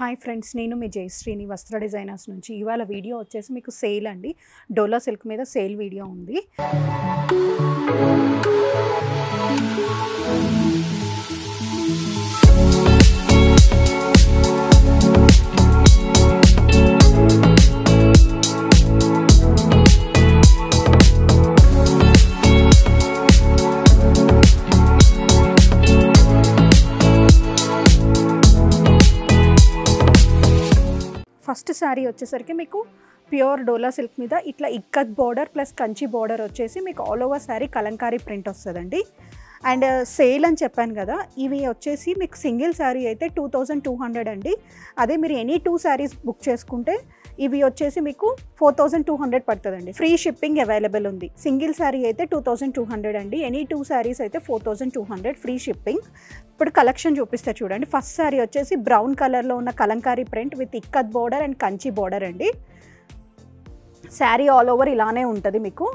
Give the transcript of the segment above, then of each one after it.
Hi friends, నేను మీ జయశ్రీని వస్త్ర designers నుంచి. ఇవాళ వీడియో వచ్చేసి మీకు సేల్ అండి. డోలా సిల్క్ మీద సేల్ వీడియో ఉంది. ఫస్ట్ శారీ వచ్చేసరికి మీకు ప్యూర్ డోలా సిల్క్ మీద ఇట్లా ikat border plus Kanchi border వచ్చేసి మీకు all over sari Kalamkari print వస్తుందండి. అండ్ సేల్ అని చెప్పాను కదా, ఇవి వచ్చేసి మీకు సింగిల్ శారీ అయితే 2200 అండి. అదే మీరు ఎనీ 2 శారీస్ బుక్ చేసుకుంటే ఇవి వచ్చేసి మీకు 4200 పడుతుందండి. ఫ్రీ షిప్పింగ్ అవైలబుల్ ఉంది. సింగిల్ శారీ అయితే 2200 అండి, ఎనీ 2 శారీస్ అయితే 4200 ఫ్రీ షిప్పింగ్. ఇప్పుడు కలెక్షన్ చూపిస్తే చూడండి. ఫస్ట్ శారీ వచ్చేసి బ్రౌన్ కలర్లో ఉన్న Kalamkari print with ikat border and Kanchi border అండి. శారీ ఆల్ ఓవర్ ఇలానే ఉంటుంది మీకు.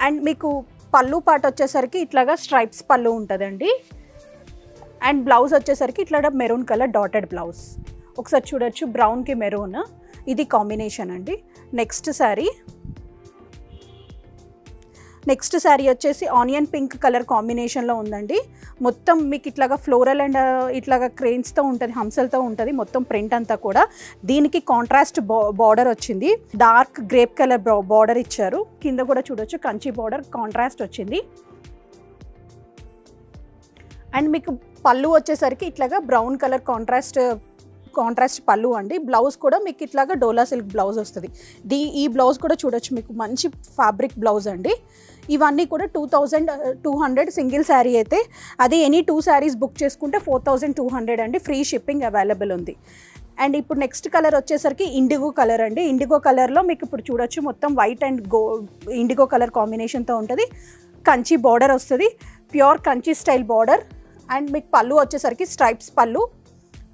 అండ్ మీకు పళ్ళు పాట వచ్చేసరికి ఇట్లాగా స్ట్రైప్స్ పళ్ళు ఉంటుందండి. అండ్ బ్లౌజ్ వచ్చేసరికి ఇట్లా మెరూన్ కలర్ డాటెడ్ బ్లౌజ్. ఒకసారి చూడొచ్చు, బ్రౌన్కి మెరూన్, ఇది కాంబినేషన్ అండి. నెక్స్ట్ శారీ వచ్చేసి ఆనియన్ పింక్ కలర్ కాంబినేషన్లో ఉందండి. మొత్తం మీకు ఇట్లాగా ఫ్లోరల్ అండ్ ఇట్లాగా క్రెయిన్స్తో ఉంటుంది, హంసలతో ఉంటుంది మొత్తం ప్రింట్ అంతా కూడా. దీనికి కాంట్రాస్ట్ బార్డర్ వచ్చింది, డార్క్ గ్రేప్ కలర్ బార్డర్ ఇచ్చారు. కింద కూడా చూడొచ్చు కంచి బార్డర్ కాంట్రాస్ట్ వచ్చింది. అండ్ మీకు పళ్ళు వచ్చేసరికి ఇట్లాగా బ్రౌన్ కలర్ కాంట్రాస్ట్ పళ్ళు అండి. బ్లౌజ్ కూడా మీకు ఇట్లాగా డోలా సిల్క్ బ్లౌజ్ వస్తుంది. ఈ బ్లౌజ్ కూడా చూడొచ్చు, మీకు మంచి ఫ్యాబ్రిక్ బ్లౌజ్ అండి. ఇవన్నీ కూడా 2200 సింగిల్ శారీ అయితే. అదే ఎనీ 2 శారీస్ బుక్ చేసుకుంటే 4200 అండి. ఫ్రీ షిప్పింగ్ అవైలబుల్ ఉంది. అండ్ ఇప్పుడు నెక్స్ట్ కలర్ వచ్చేసరికి ఇండిగో కలర్ అండి. ఇండిగో కలర్లో మీకు ఇప్పుడు చూడొచ్చు మొత్తం వైట్ అండ్ ఇండిగో కలర్ కాంబినేషన్తో ఉంటుంది. కంచి బార్డర్ వస్తుంది, pure Kanchi style border. And మీకు పళ్ళు వచ్చేసరికి స్ట్రైప్స్ పళ్ళు.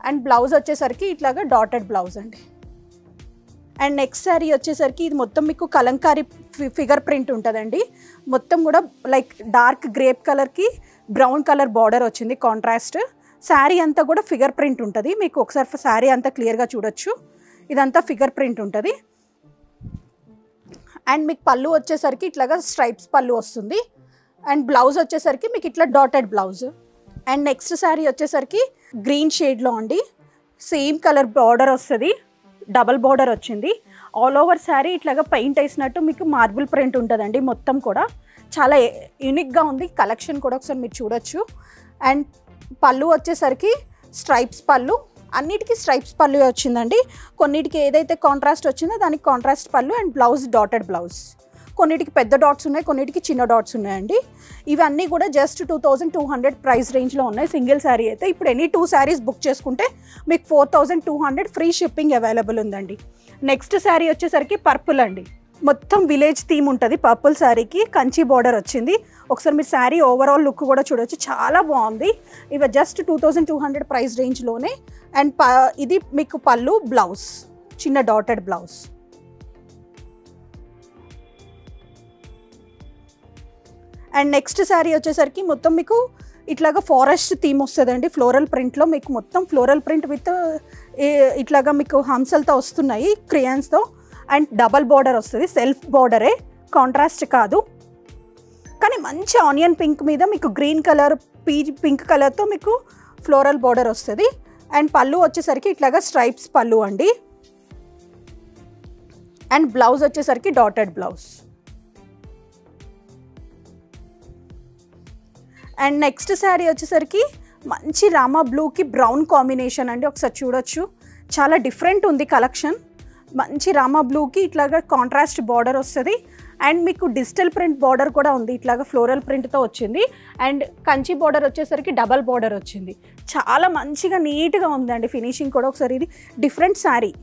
అండ్ బ్లౌజ్ వచ్చేసరికి ఇట్లాగా డాటెడ్ బ్లౌజ్ అండి. అండ్ నెక్స్ట్ శారీ వచ్చేసరికి ఇది మొత్తం మీకు కలంకారీ ఫిగర్ ప్రింట్ ఉంటుందండి. మొత్తం కూడా లైక్ డార్క్ గ్రేప్ కలర్కి బ్రౌన్ కలర్ బార్డర్ వచ్చింది కాంట్రాస్ట్. శారీ అంతా కూడా ఫిగర్ ప్రింట్ ఉంటుంది. మీకు ఒకసారి శారీ అంతా క్లియర్గా చూడొచ్చు, ఇదంతా ఫిగర్ ప్రింట్ ఉంటుంది. అండ్ మీకు పళ్ళు వచ్చేసరికి ఇట్లాగా స్ట్రైప్స్ పళ్ళు వస్తుంది. అండ్ బ్లౌజ్ వచ్చేసరికి మీకు ఇట్లా dotted blouse. And next sari వచ్చేసరికి గ్రీన్ షేడ్లో అండి. సేమ్ కలర్ బార్డర్ వస్తుంది, డబల్ బార్డర్ వచ్చింది. ఆల్ ఓవర్ శారీ ఇట్లాగా పెయింట్ వేసినట్టు మీకు మార్బుల్ ప్రింట్ ఉంటుందండి. మొత్తం కూడా చాలా యూనిక్గా ఉంది కలెక్షన్ కూడా, ఒకసారి మీరు చూడొచ్చు. అండ్ పళ్ళు వచ్చేసరికి స్ట్రైప్స్ పళ్ళు, అన్నిటికీ స్ట్రైప్స్ పళ్ళు వచ్చిందండి. కొన్నిటికి ఏదైతే కాంట్రాస్ట్ వచ్చిందో దానికి కాంట్రాస్ట్ పళ్ళు. And blouse dotted blouse. కొన్నిటికి పెద్ద డాట్స్ ఉన్నాయి, కొన్నిటికి చిన్న డాట్స్ ఉన్నాయండి. ఇవన్నీ కూడా జస్ట్ 2200 ప్రైస్ రేంజ్లో ఉన్నాయి సింగిల్ శారీ అయితే. ఇప్పుడు ఎనీ 2 శారీస్ బుక్ చేసుకుంటే మీకు 4200 ఫ్రీ షిప్పింగ్ అవైలబుల్ ఉందండి. నెక్స్ట్ శారీ వచ్చేసరికి పర్పుల్ అండి. మొత్తం విలేజ్ థీమ్ ఉంటుంది పర్పుల్ శారీకి. కంచి బార్డర్ వచ్చింది. ఒకసారి మీరు శారీ ఓవరాల్ లుక్ కూడా చూడొచ్చు, చాలా బాగుంది. ఇవి జస్ట్ 2200 ప్రైస్ రేంజ్లోనే. అండ్ ఇది మీకు పళ్ళు, బ్లౌజ్ చిన్న dotted blouse. And next sari వచ్చేసరికి మొత్తం మీకు ఇట్లాగా ఫారెస్ట్ థీమ్ వస్తుందండి. ఫ్లోరల్ ప్రింట్లో మీకు మొత్తం ఫ్లోరల్ ప్రింట్ విత్ ఇట్లాగా మీకు హంసలతో వస్తున్నాయి క్రియాన్స్తో. అండ్ డబల్ బార్డర్ వస్తుంది, సెల్ఫ్ బార్డరే, కాంట్రాస్ట్ కాదు. కానీ మంచి ఆనియన్ పింక్ మీద మీకు గ్రీన్ కలర్ పింక్ కలర్తో మీకు ఫ్లోరల్ బార్డర్ వస్తుంది. అండ్ పళ్ళు వచ్చేసరికి ఇట్లాగా స్ట్రైప్స్ పళ్ళు అండి. అండ్ బ్లౌజ్ వచ్చేసరికి dotted blouse. And next sari వచ్చేసరికి మంచి రామా బ్లూకి బ్రౌన్ కాంబినేషన్ అండి. ఒకసారి చూడొచ్చు, చాలా డిఫరెంట్ ఉంది కలెక్షన్. మంచి రామా బ్లూకి ఇట్లాగా కాంట్రాస్ట్ బార్డర్ వస్తుంది. అండ్ మీకు డిజిటల్ ప్రింట్ బార్డర్ కూడా ఉంది, ఇట్లాగా ఫ్లోరల్ ప్రింట్తో వచ్చింది. అండ్ కంచి బార్డర్ వచ్చేసరికి డబల్ బార్డర్ వచ్చింది. చాలా మంచిగా నీట్గా ఉందండి ఫినిషింగ్ కూడా. ఒకసారి ఇది డిఫరెంట్ శారీ,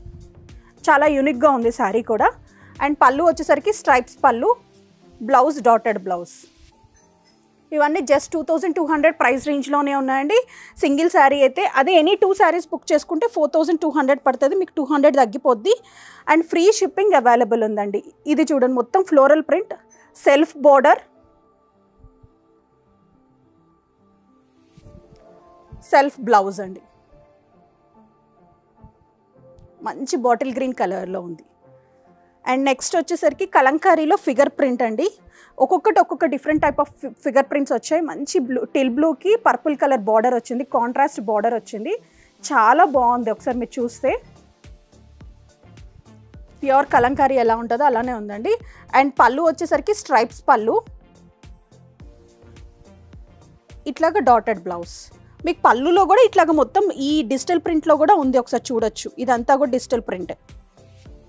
చాలా యూనిక్గా ఉంది శారీ కూడా. అండ్ పళ్ళు వచ్చేసరికి స్ట్రైప్స్ పళ్ళు, బ్లౌజ్ డాటెడ్ బ్లౌజ్. ఇవన్నీ జస్ట్ 2200 ప్రైస్ రేంజ్లోనే ఉన్నాయండి సింగిల్ శారీ అయితే. అదే ఎనీ 2 శారీస్ బుక్ చేసుకుంటే 4200 పడుతుంది, మీకు 200 తగ్గిపోద్ది. అండ్ ఫ్రీ షిప్పింగ్ అవైలబుల్ ఉందండి. ఇది చూడండి, మొత్తం floral print, self border, self blouse అండి, మంచి బాటిల్ గ్రీన్ కలర్లో ఉంది. అండ్ నెక్స్ట్ వచ్చేసరికి కలంకారీలో ఫిగర్ ప్రింట్ అండి. ఒక్కొక్క different type of figure prints వచ్చాయి. మంచి టిల్ బ్లూకి పర్పుల్ కలర్ బార్డర్ వచ్చింది, కాంట్రాస్ట్ బార్డర్ వచ్చింది, చాలా బాగుంది. ఒకసారి మీరు చూస్తే ప్యూర్ కలంకారీ ఎలా ఉంటుందో అలానే ఉందండి. అండ్ పళ్ళు వచ్చేసరికి స్ట్రైప్స్ పళ్ళు, ఇట్లాగా డాటెడ్ బ్లౌజ్. మీకు పళ్ళులో కూడా ఇట్లాగా మొత్తం ఈ డిజిటల్ ప్రింట్లో కూడా ఉంది, ఒకసారి చూడొచ్చు. ఇదంతా కూడా డిజిటల్ ప్రింట్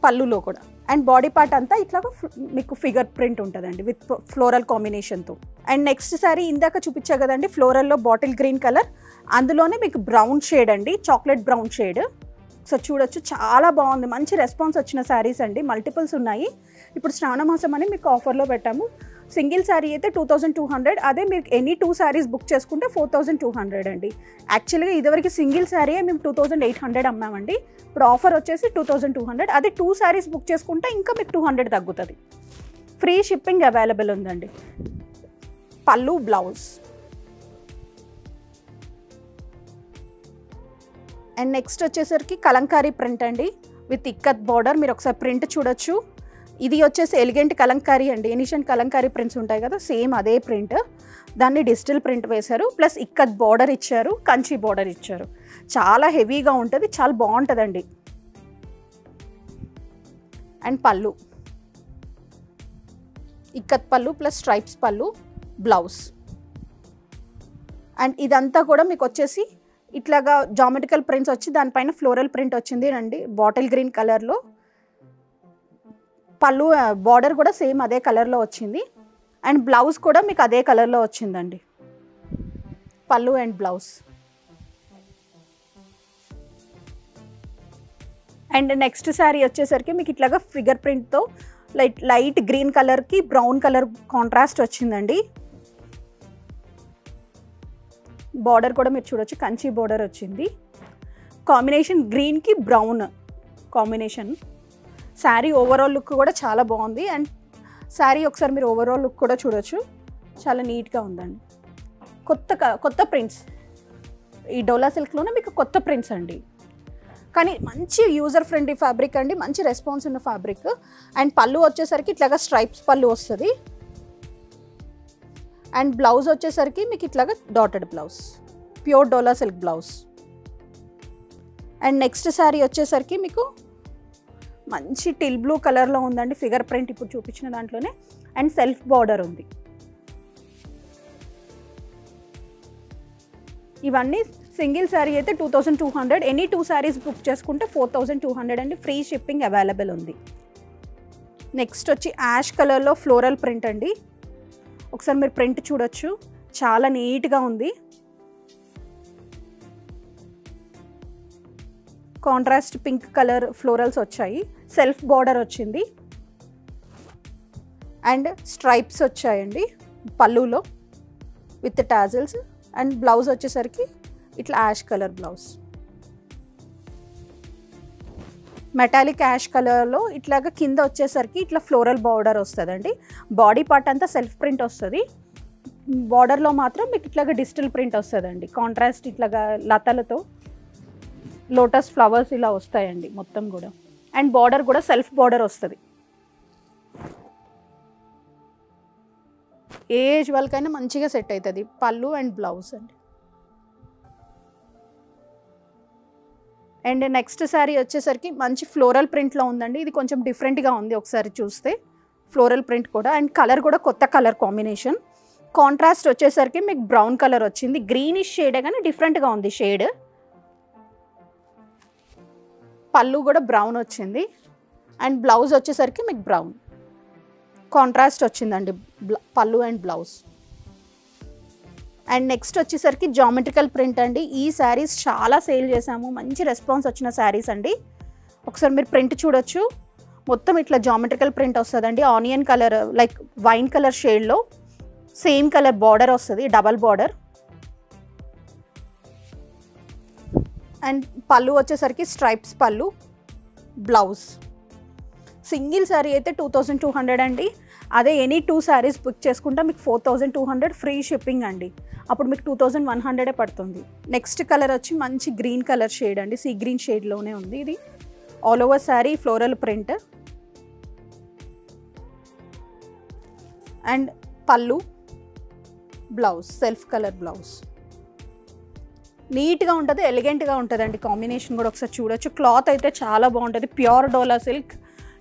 పళ్ళులో కూడా. అండ్ బాడీ పార్ట్ అంతా ఇట్లాగా మీకు ఫిగర్ ప్రింట్ ఉంటుందండి విత్ ఫ్లోరల్ కాంబినేషన్తో. అండ్ నెక్స్ట్ సారీ ఇందాక చూపించా కదండి ఫ్లోరల్లో బాటిల్ గ్రీన్ కలర్, అందులోనే మీకు బ్రౌన్ షేడ్ అండి, చాక్లెట్ బ్రౌన్ షేడ్. సో చూడొచ్చు, చాలా బాగుంది, మంచి రెస్పాన్స్ వచ్చిన శారీస్ అండి. మల్టిపుల్స్ ఉన్నాయి. ఇప్పుడు శ్రావణ మాసం అని మీకు ఆఫర్లో పెట్టాము. సింగిల్ శారీ అయితే 2200, అదే మీరు ఎనీ 2 శారీస్ బుక్ చేసుకుంటే 4200 అండి. యాక్చువల్గా ఇదివరకు సింగిల్ శారీ మేము 2800 అమ్మామండి. ఇప్పుడు ఆఫర్ వచ్చేసి 2200. అదే 2 శారీస్ బుక్ చేసుకుంటే ఇంకా మీకు 200 తగ్గుతుంది. ఫ్రీ షిప్పింగ్ అవైలబుల్ ఉందండి. పళ్ళు బ్లౌజ్. అండ్ నెక్స్ట్ వచ్చేసరికి కలంకారీ ప్రింట్ అండి విత్ ఇక్కత్ బార్డర్. మీరు ఒకసారి ప్రింట్ చూడొచ్చు. ఇది వచ్చేసి ఎలిగెంట్ కలంకారీ అండి, ఏనిషియన్ కలంకారీ ప్రింట్స్ ఉంటాయి కదా, సేమ్ అదే ప్రింట్, దాన్ని డిజిటల్ ప్రింట్ వేశారు, ప్లస్ ఇక్కత్ బార్డర్ ఇచ్చారు, కంచి బార్డర్ ఇచ్చారు. చాలా హెవీగా ఉంటుంది, చాలా బాగుంటుందండి. అండ్ పళ్ళు ఇక్కత్ పళ్ళు ప్లస్ స్ట్రైప్స్ పళ్ళు, బ్లౌజ్. అండ్ ఇదంతా కూడా మీకు వచ్చేసి ఇట్లాగా జామెట్రికల్ ప్రింట్స్ వచ్చి దానిపైన ఫ్లోరల్ ప్రింట్ వచ్చింది అండి, బాటిల్ గ్రీన్ కలర్లో. పళ్ళు బార్డర్ కూడా సేమ్ అదే కలర్లో వచ్చింది. అండ్ బ్లౌజ్ కూడా మీకు అదే కలర్లో వచ్చిందండి, పళ్ళు and blouse. And next sari వచ్చేసరికి మీకు ఇట్లాగా ఫిగర్ ప్రింట్తో లైట్ గ్రీన్ కలర్కి బ్రౌన్ కలర్ కాంట్రాస్ట్ వచ్చిందండి. బార్డర్ కూడా మీరు చూడొచ్చు, కంచి బార్డర్ వచ్చింది. కాంబినేషన్ గ్రీన్కి brown combination. Sari overall look కూడా చాలా బాగుంది. అండ్ శారీ ఒకసారి మీరు ఓవరాల్ లుక్ కూడా చూడొచ్చు, చాలా నీట్గా ఉందండి. కొత్త ప్రింట్స్, ఈ డోలా సిల్క్లోనే మీకు కొత్త ప్రింట్స్ అండి. కానీ మంచి యూజర్ ఫ్రెండ్లీ ఫ్యాబ్రిక్ అండి, మంచి రెస్పాన్స్ ఉన్న ఫ్యాబ్రిక్. అండ్ పళ్ళు వచ్చేసరికి ఇట్లాగా స్ట్రైప్స్ పళ్ళు వస్తుంది. అండ్ బ్లౌజ్ వచ్చేసరికి మీకు ఇట్లాగా dotted blouse, pure dola silk blouse. And next sari వచ్చేసరికి మీకు మంచి టిల్ బ్లూ కలర్లో ఉందండి, ఫిగర్ ప్రింట్ ఇప్పుడు చూపించిన దాంట్లోనే. అండ్ సెల్ఫ్ బార్డర్ ఉంది. ఇవన్నీ సింగిల్ శారీ అయితే 2200, ఎనీ 2 శారీస్ బుక్ చేసుకుంటే 4200 అండి. ఫ్రీ షిప్పింగ్ అవైలబుల్ ఉంది. నెక్స్ట్ వచ్చి యాష్ కలర్లో ఫ్లోరల్ ప్రింట్ అండి. ఒకసారి మీరు ప్రింట్ చూడొచ్చు, చాలా నీట్గా ఉంది. కాంట్రాస్ట్ పింక్ కలర్ ఫ్లోరల్స్ వచ్చాయి, సెల్ఫ్ బార్డర్ వచ్చింది. అండ్ స్ట్రైప్స్ వచ్చాయండి పళ్ళులో విత్ టాజిల్స్. అండ్ బ్లౌజ్ వచ్చేసరికి ఇట్లా ash colour blouse, metallic ash కలర్లో ఇట్లాగా కింద వచ్చేసరికి ఇట్లా ఫ్లోరల్ బార్డర్ వస్తుందండి. బాడీ పార్ట్ అంతా సెల్ఫ్ ప్రింట్ వస్తుంది, బార్డర్లో మాత్రం మీకు ఇట్లాగా డిజిటల్ ప్రింట్ వస్తుందండి. కాంట్రాస్ట్ ఇట్లాగా లతలతో లోటస్ ఫ్లవర్స్ ఇలా వస్తాయండి మొత్తం కూడా. అండ్ బార్డర్ కూడా సెల్ఫ్ బార్డర్ వస్తుంది. ఏ ఏజ్ వాళ్ళకైనా మంచిగా సెట్ అవుతుంది. పళ్ళు అండ్ బ్లౌజ్ అండి. అండ్ నెక్స్ట్ శారీ వచ్చేసరికి మంచి ఫ్లోరల్ ప్రింట్లో ఉందండి. ఇది కొంచెం డిఫరెంట్గా ఉంది, ఒకసారి చూస్తే ఫ్లోరల్ ప్రింట్ కూడా. అండ్ కలర్ కూడా కొత్త కలర్ కాంబినేషన్. కాంట్రాస్ట్ వచ్చేసరికి మీకు బ్రౌన్ కలర్ వచ్చింది, గ్రీనిష్ షేడే కానీ డిఫరెంట్గా ఉంది షేడ్. పళ్ళు కూడా బ్రౌన్ వచ్చింది. అండ్ బ్లౌజ్ వచ్చేసరికి మీకు బ్రౌన్ కాంట్రాస్ట్ వచ్చిందండి పళ్ళు అండ్ బ్లౌజ్. అండ్ నెక్స్ట్ వచ్చేసరికి జామెట్రికల్ ప్రింట్ అండి. ఈ శారీస్ చాలా సేల్ చేసాము, మంచి రెస్పాన్స్ వచ్చిన శారీస్ అండి. ఒకసారి మీరు ప్రింట్ చూడొచ్చు, మొత్తం ఇట్లా జామెట్రికల్ ప్రింట్ వస్తుందండి. Onion colour like wine colour షేడ్లో సేమ్ కలర్ బార్డర్ వస్తుంది, డబల్ బార్డర్. అండ్ పళ్ళు వచ్చేసరికి స్ట్రైప్స్ పళ్ళు, బ్లౌజ్. సింగిల్ శారీ అయితే 2200 అండి. అదే ఎనీ 2 శారీస్ బుక్ చేసుకుంటే మీకు 4200 ఫ్రీ షిప్పింగ్ అండి. అప్పుడు మీకు 2100 పడుతుంది. నెక్స్ట్ కలర్ వచ్చి మంచి గ్రీన్ కలర్ షేడ్ అండి, సీ గ్రీన్ షేడ్లోనే ఉంది. ఇది all over sari floral print and పళ్ళు, బ్లౌజ్ సెల్ఫ్ కలర్ బ్లౌజ్. నీట్గా ఉంటుంది, ఎలిగెంట్గా ఉంటుందండి. కాంబినేషన్ కూడా ఒకసారి చూడొచ్చు. క్లాత్ అయితే చాలా బాగుంటుంది, ప్యూర్ డోలా సిల్క్,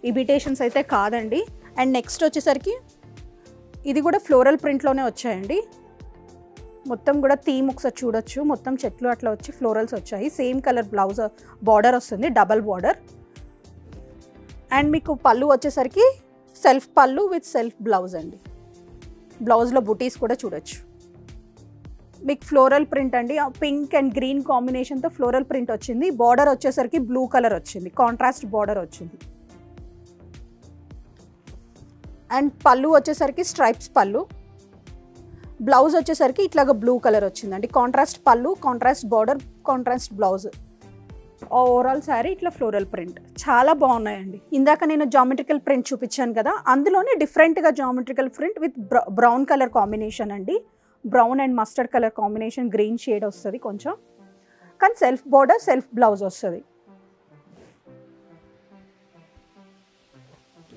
ఇమిటేషన్స్ అయితే కాదండి. అండ్ నెక్స్ట్ వచ్చేసరికి ఇది కూడా ఫ్లోరల్ ప్రింట్లోనే వచ్చాయండి. మొత్తం కూడా థీమ్ ఒకసారి చూడొచ్చు, మొత్తం చెట్లు అట్లా వచ్చి ఫ్లోరల్స్ వచ్చాయి. సేమ్ కలర్ బ్లౌజ్ బార్డర్ వస్తుంది, డబల్ బార్డర్. అండ్ మీకు పళ్ళు వచ్చేసరికి సెల్ఫ్ పళ్ళు విత్ సెల్ఫ్ బ్లౌజ్ అండి. బ్లౌజ్లో బుటీస్ కూడా చూడొచ్చు. మీకు ఫ్లోరల్ ప్రింట్ అండి, పింక్ అండ్ గ్రీన్ కాంబినేషన్తో ఫ్లోరల్ ప్రింట్ వచ్చింది. బార్డర్ వచ్చేసరికి బ్లూ కలర్ వచ్చింది, కాంట్రాస్ట్ బార్డర్ వచ్చింది. అండ్ పళ్ళు వచ్చేసరికి స్ట్రైప్స్ పళ్ళు, బ్లౌజ్ వచ్చేసరికి ఇట్లాగా బ్లూ కలర్ వచ్చిందండి. కాంట్రాస్ట్ పళ్ళు, contrast border, contrast blouse. Overall sari ఇట్లా ఫ్లోరల్ ప్రింట్ చాలా బాగున్నాయండి. ఇందాక నేను జామెట్రికల్ ప్రింట్ చూపించాను కదా, అందులోనే డిఫరెంట్గా geometrical print with brown colour combination అండి. Brown and mustard colour combination, green shade వస్తుంది కొంచెం, కానీ సెల్ఫ్ బార్డర్ సెల్ఫ్ బ్లౌజ్ వస్తుంది.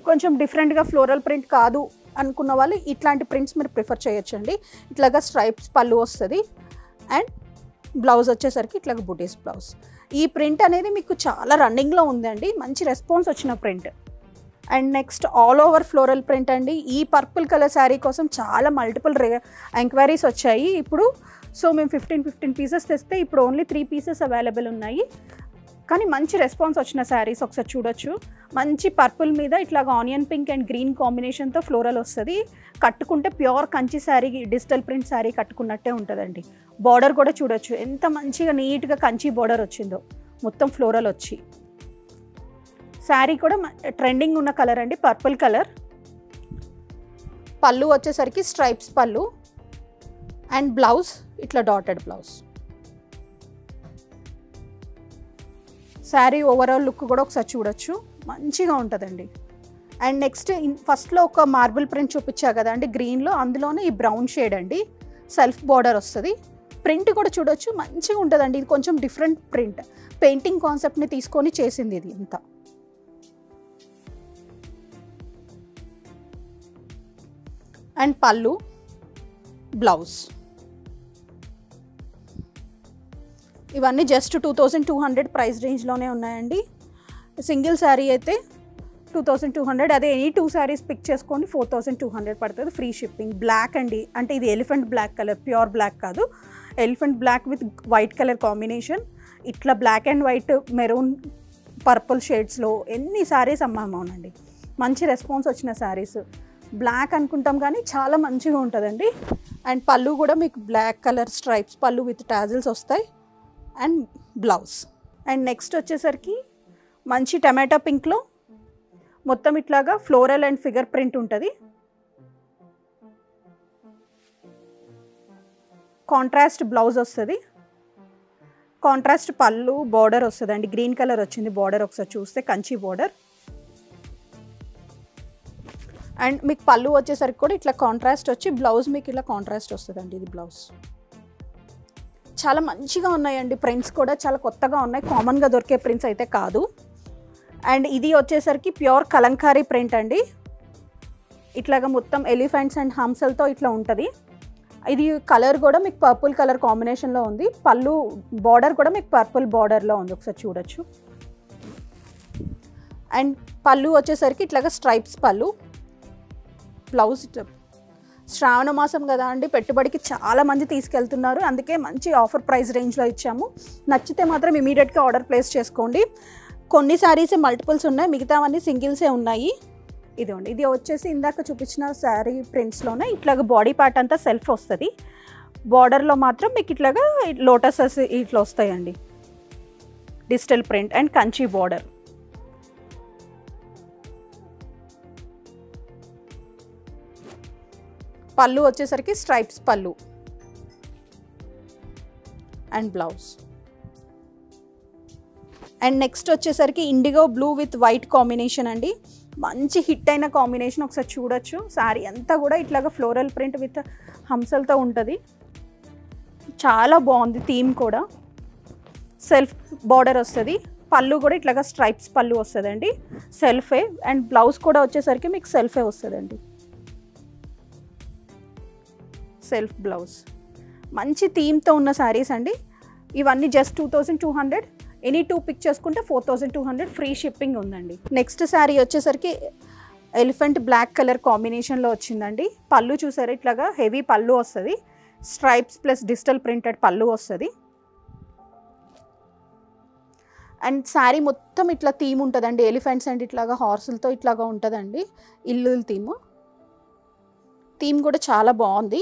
కొంచెం డిఫరెంట్గా ఫ్లోరల్ ప్రింట్ కాదు అనుకున్న వాళ్ళు ఇట్లాంటి ప్రింట్స్ మీరు ప్రిఫర్ చేయొచ్చండి. ఇట్లాగా స్ట్రైప్స్ పళ్ళు వస్తుంది అండ్ బ్లౌజ్ వచ్చేసరికి ఇట్లాగా బుటీస్ బ్లౌజ్. ఈ ప్రింట్ అనేది మీకు చాలా రన్నింగ్లో ఉందండి, మంచి రెస్పాన్స్ వచ్చిన print. And next all over floral print అండి. ఈ పర్పుల్ కలర్ శారీ కోసం చాలా మల్టిపుల్ ఎంక్వైరీస్ వచ్చాయి ఇప్పుడు. సో మేము 15 పీసెస్ తెస్తే ఇప్పుడు ఓన్లీ 3 పీసెస్ అవైలబుల్ ఉన్నాయి. కానీ మంచి రెస్పాన్స్ వచ్చిన శారీస్ ఒకసారి చూడొచ్చు. మంచి పర్పుల్ మీద ఇట్లాగా ఆనియన్ పింక్ అండ్ గ్రీన్ కాంబినేషన్తో ఫ్లోరల్ వస్తుంది. కట్టుకుంటే pure Kanchi sari, digital print sari కట్టుకున్నట్టే ఉంటుందండి. బార్డర్ కూడా చూడొచ్చు, ఎంత మంచిగా నీట్గా కంచి బార్డర్ వచ్చిందో, మొత్తం ఫ్లోరల్ వచ్చి. శారీ కూడా ట్రెండింగ్ ఉన్న కలర్ అండి, పర్పుల్ కలర్. పళ్ళు వచ్చేసరికి స్ట్రైప్స్ పళ్ళు అండ్ బ్లౌజ్ ఇట్లా dotted blouse. Sari overall look కూడా ఒకసారి చూడొచ్చు, మంచిగా ఉంటుందండి. అండ్ నెక్స్ట్ ఫస్ట్లో ఒక మార్బుల్ ప్రింట్ చూపించా కదా అండి గ్రీన్లో, అందులోనే ఈ బ్రౌన్ షేడ్ అండి, సెల్ఫ్ బార్డర్ వస్తుంది. ప్రింట్ కూడా చూడొచ్చు, మంచిగా ఉంటుందండి. ఇది కొంచెం డిఫరెంట్ ప్రింట్, పెయింటింగ్ కాన్సెప్ట్ని తీసుకొని చేసింది ఇది అంతా. అండ్ పళ్ళు, బ్లౌజ్. ఇవన్నీ జస్ట్ 2200 ప్రైస్ రేంజ్లోనే ఉన్నాయండి. సింగిల్ శారీ అయితే 2200, అదే ఎనీ 2 శారీస్ పిక్ చేసుకోండి 4200 పడుతుంది, ఫ్రీ షిప్పింగ్. బ్లాక్ అండి, అంటే ఇది elephant black colour, pure black కాదు, elephant black with white colour combination. ఇట్లా black and white, maroon, purple షేడ్స్లో ఎన్ని శారీస్ అమ్మామోనండి. మంచి రెస్పాన్స్ వచ్చిన శారీస్. బ్లాక్ అనుకుంటాం కానీ చాలా మంచిగా ఉంటుందండి. అండ్ పళ్ళు కూడా మీకు బ్లాక్ కలర్ స్ట్రైప్స్ పళ్ళు విత్ టాజిల్స్ వస్తాయి అండ్ బ్లౌజ్. అండ్ నెక్స్ట్ వచ్చేసరికి మంచి టమాటా పింక్లో మొత్తం ఇట్లాగా ఫ్లోరల్ అండ్ ఫిగర్ ప్రింట్ ఉంటుంది. కాంట్రాస్ట్ బ్లౌజ్ వస్తుంది, కాంట్రాస్ట్ పళ్ళు, బార్డర్ వస్తుంది అండి, గ్రీన్ కలర్ వచ్చింది బార్డర్, ఒకసారి చూస్తే కంచి బార్డర్. అండ్ మీకు పళ్ళు వచ్చేసరికి కూడా ఇట్లా కాంట్రాస్ట్ వచ్చి, బ్లౌజ్ మీకు ఇట్లా కాంట్రాస్ట్ వస్తుందండి. ఇది బ్లౌజ్. చాలా మంచిగా ఉన్నాయండి ప్రింట్స్ కూడా, చాలా కొత్తగా ఉన్నాయి, కామన్గా దొరికే ప్రింట్స్ అయితే కాదు. అండ్ ఇది వచ్చేసరికి ప్యూర్ కలంకారీ ప్రింట్ అండి. ఇట్లాగా మొత్తం ఎలిఫెంట్స్ అండ్ హంసలతో ఇట్లా ఉంటుంది. ఇది కలర్ కూడా మీకు పర్పుల్ కలర్ కాంబినేషన్లో ఉంది. పళ్ళు బార్డర్ కూడా మీకు పర్పుల్ బార్డర్లో ఉంది, ఒకసారి చూడొచ్చు. అండ్ పళ్ళు వచ్చేసరికి ఇట్లాగా స్ట్రైప్స్ పళ్ళు, బ్లౌజ్. శ్రావణ మాసం కదా అండి, పెట్టుబడికి చాలామంది తీసుకెళ్తున్నారు, అందుకే మంచి ఆఫర్ ప్రైస్ రేంజ్లో ఇచ్చాము. నచ్చితే మాత్రం ఇమీడియట్గా ఆర్డర్ ప్లేస్ చేసుకోండి. కొన్ని శారీసే మల్టిపుల్స్ ఉన్నాయి, మిగతావన్నీ సింగిల్సే ఉన్నాయి. ఇదిగోండి, ఇది వచ్చేసి ఇందాక చూపించిన శారీ ప్రింట్స్లోనే ఇట్లాగా బాడీ పార్ట్ అంతా సెల్ఫ్ వస్తుంది. బార్డర్లో మాత్రం మీకు ఇట్లాగా లోటసెస్ ఇట్లా వస్తాయండి, digital print and Kanchi border. పళ్ళు వచ్చేసరికి స్ట్రైప్స్ పళ్ళు అండ్ బ్లౌజ్. అండ్ నెక్స్ట్ వచ్చేసరికి IndiGo blue with white combination అండి, మంచి హిట్ అయిన కాంబినేషన్, ఒకసారి చూడొచ్చు. శారీ అంతా కూడా ఇట్లాగా ఫ్లోరల్ ప్రింట్ విత్ హంసలతో ఉంటుంది. చాలా బాగుంది థీమ్ కూడా. సెల్ఫ్ బార్డర్ వస్తుంది, పళ్ళు కూడా ఇట్లాగా స్ట్రైప్స్ పళ్ళు వస్తుందండి, సెల్ఫే. అండ్ బ్లౌజ్ కూడా వచ్చేసరికి మీకు సెల్ఫే వస్తుందండి, సెల్ఫ్ బ్లౌజ్. మంచి థీమ్తో ఉన్న శారీస్ అండి ఇవన్నీ. జస్ట్ 2200, ఎనీ 2 పిక్ చేసుకుంటే 4200, ఫ్రీ షిప్పింగ్ ఉందండి. నెక్స్ట్ శారీ వచ్చేసరికి ఎలిఫెంట్ బ్లాక్ కలర్ కాంబినేషన్లో వచ్చిందండి. పళ్ళు చూసారు ఇట్లాగా హెవీ పళ్ళు వస్తుంది, స్ట్రైప్స్ ప్లస్ డిజిటల్ ప్రింటెడ్ పళ్ళు వస్తుంది. అండ్ శారీ మొత్తం ఇట్లా థీమ్ ఉంటుందండి, ఎలిఫెంట్స్ అండ్ ఇట్లాగా హార్సులతో ఇట్లాగా ఉంటుందండి ఇల్లు థీమ్. థీమ్ కూడా చాలా బాగుంది.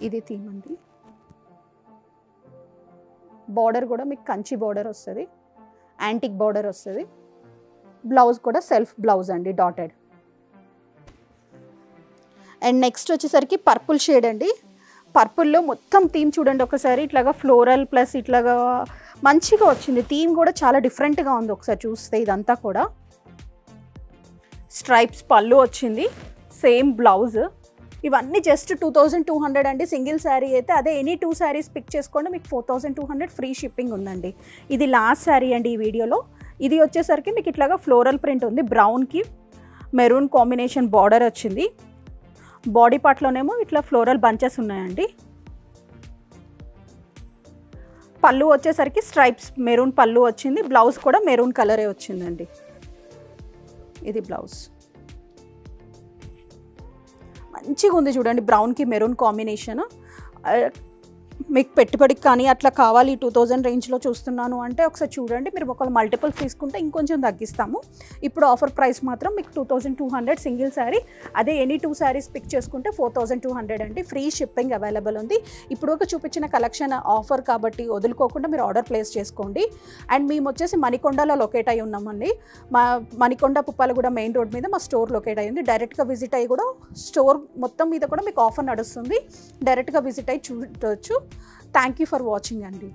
ఇది థీమ్ అండి. బార్డర్ కూడా మీకు కంచి బార్డర్ వస్తుంది, యాంటిక్ బార్డర్ వస్తుంది. బ్లౌజ్ కూడా సెల్ఫ్ బ్లౌజ్ అండి, డాటెడ్. అండ్ నెక్స్ట్ వచ్చేసరికి పర్పుల్ షేడ్ అండి. పర్పుల్లో మొత్తం థీమ్ చూడండి ఒకసారి, ఇట్లాగా ఫ్లోరల్ ప్లస్ ఇట్లాగా మంచిగా వచ్చింది. థీమ్ కూడా చాలా డిఫరెంట్గా ఉంది ఒకసారి చూస్తే. ఇదంతా కూడా స్ట్రైప్స్ పళ్ళు వచ్చింది, సేమ్ బ్లౌజ్. ఇవన్నీ జస్ట్ 2200 అండి సింగిల్ శారీ అయితే. అదే ఎనీ 2 శారీస్ పిక్ చేసుకోండి మీకు 4200, ఫ్రీ షిప్పింగ్ ఉందండి. ఇది లాస్ట్ శారీ అండి ఈ వీడియోలో. ఇది వచ్చేసరికి మీకు ఇట్లాగా ఫ్లోరల్ ప్రింట్ ఉంది, బ్రౌన్కి మెరూన్ కాంబినేషన్ బార్డర్ వచ్చింది. బాడీ పార్ట్లోనేమో ఇట్లా ఫ్లోరల్ బంచెస్ ఉన్నాయండి. పళ్ళు వచ్చేసరికి స్ట్రైప్స్ మెరూన్ పళ్ళు వచ్చింది, బ్లౌజ్ కూడా మెరూన్ కలరే వచ్చిందండి. ఇది బ్లౌజ్ మంచిగా ఉంది చూడండి, బ్రౌన్కి మెరూన్ కాంబినేషన్. మీకు పెట్టుబడికి కానీ అట్లా కావాలి 2000 రేంజ్లో చూస్తున్నాను అంటే ఒకసారి చూడండి. మీరు ఒకవేళ మల్టిపుల్స్ తీసుకుంటే ఇంకొంచెం తగ్గిస్తాము. ఇప్పుడు ఆఫర్ ప్రైస్ మాత్రం మీకు 2200 సింగిల్ శారీ. అదే ఎనీ 2 శారీస్ పిక్ చేసుకుంటే 4200 అండి, ఫ్రీ షిప్పింగ్ అవైలబుల్ ఉంది. ఇప్పుడు ఒక చూపించిన కలెక్షన్ ఆఫర్ కాబట్టి వదులుకోకుండా మీరు ఆర్డర్ ప్లేస్ చేసుకోండి. అండ్ మేము వచ్చేసి మణికొండలో లొకేట్ అయి ఉన్నామండి. మా మణికొండ పుప్పాలగూడ మెయిన్ రోడ్ మీద మా స్టోర్ లొకేట్ అయ్యింది. డైరెక్ట్గా విజిట్ అయ్యి కూడా స్టోర్ మొత్తం మీద కూడా మీకు ఆఫర్ నడుస్తుంది, డైరెక్ట్గా విజిట్ అయ్యి చూడవచ్చు. థ్యాంక్ యూ ఫర్ వాచింగ్ అండి.